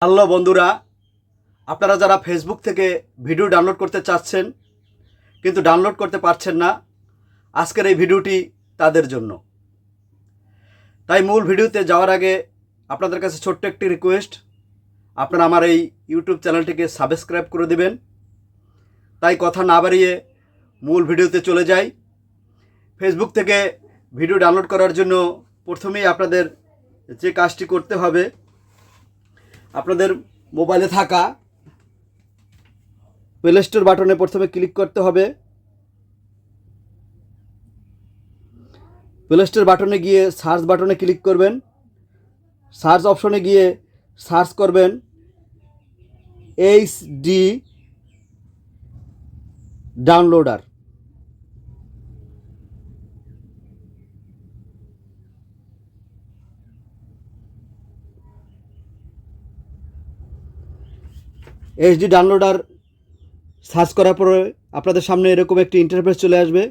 Hello বন্ধুরা, আপনারা যারা ফেসবুক থেকে ভিডিও ডাউনলোড করতে চাচ্ছেন কিন্তু ডাউনলোড করতে পারছেন না, আজকের এই ভিডিওটি তাদের জন্য। তাই মূল ভিডিওতে যাওয়ার আগে আপনাদের কাছে ছোট্ট একটি রিকোয়েস্ট, আপনারা আমার এই ইউটিউব চ্যানেলটিকে সাবস্ক্রাইব করে দেবেন। তাই কথা না বাড়িয়ে মূল ভিডিওতে চলে যাই। ফেসবুক থেকে ভিডিও ডাউনলোড করার জন্য প্রথমেই আপনাদের যে কাজটি করতে হবে, আপনাদের মোবাইলে থাকা প্লে স্টোর বাটনে প্রথমে ক্লিক করতে হবে। প্লে স্টোর বাটনে গিয়ে সার্চ বাটনে ক্লিক করবেন। সার্চ অপশনে গিয়ে সার্চ করবেন HD downloader. HD downloader search করার পরে আপনাদের সামনে এরকম একটি ইন্টারফেস চলে আসবে।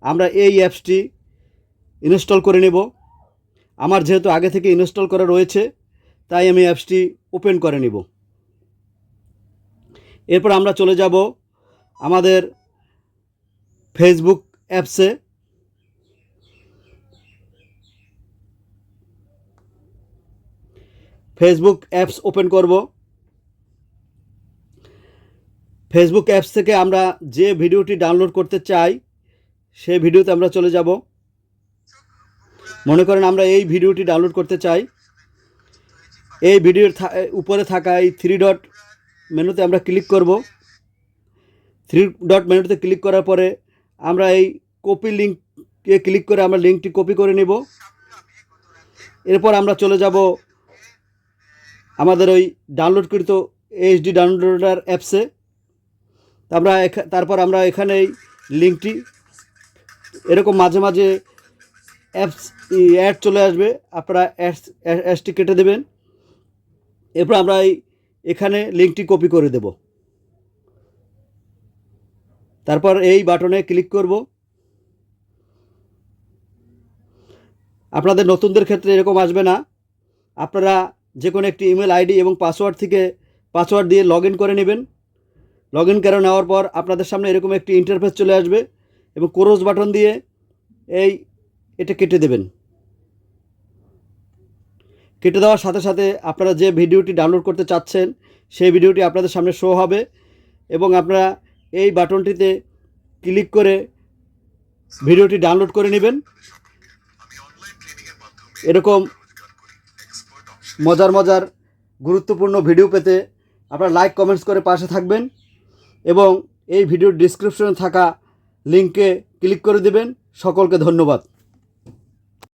আমরা এই অ্যাপসটি ইনস্টল করে নেব। আমার যেহেতু আগে থেকে ইনস্টল করা রয়েছে, তাই আমি অ্যাপসটি ওপেন করে নেব। এরপর আমরা চলে যাব আমাদের ফেসবুক অ্যাপসে। ফেসবুক অ্যাপস ওপেন করব। ফেসবুক অ্যাপস থেকে আমরা যে ভিডিওটি ডাউনলোড করতে চাই সেই ভিডিওতে আমরা চলে যাব। মনে করেন আমরা এই ভিডিওটি ডাউনলোড করতে চাই। এই ভিডিওর উপরে থাকা এই থ্রি ডট মেনুতে আমরা ক্লিক করব। থ্রি ডট মেনুতে ক্লিক করার পরে আমরা এই কপি লিঙ্কে ক্লিক করে আমরা লিঙ্কটি কপি করে নেব। এরপর আমরা চলে যাব আমাদের ওই ডাউনলোডকৃত এইচডি ডাউনলোডার অ্যাপসে। তারপর আমরা এখানে এই লিঙ্কটি, এরকম মাঝে মাঝে অ্যাপস অ্যাড চলে আসবে, আপনারা অ্যাডসটি কেটে দেবেন। এরপর আমরা এখানে লিঙ্কটি কপি করে দেব। তারপর এই বাটনে ক্লিক করব। আপনাদের নতুনদের ক্ষেত্রে এরকম আসবে না। আপনারা যে কোনো একটি ইমেল আইডি এবং পাসওয়ার্ড দিয়ে লগ ইন করে নেবেন। লগ ইন করে নেওয়ার পর আপনাদের সামনে এরকম একটি ইন্টারফেস চলে আসবে এবং ক্লোজ বাটন দিয়ে এটা কেটে দেবেন। কেটে দেওয়ার সাথে সাথে আপনারা যে ভিডিওটি ডাউনলোড করতে চাচ্ছেন সেই ভিডিওটি আপনাদের সামনে শো হবে এবং আপনারা এই বাটনটিতে ক্লিক করে ভিডিওটি ডাউনলোড করে নেবেন। এরকম মজার গুরুত্বপূর্ণ ভিডিও পেতে আপনারা লাইক কমেন্টস করে পাশে থাকবেন এবং এই ভিডিওর ডিসক্রিপশনে থাকা লিঙ্কে ক্লিক করে দেবেন। সকলকে ধন্যবাদ।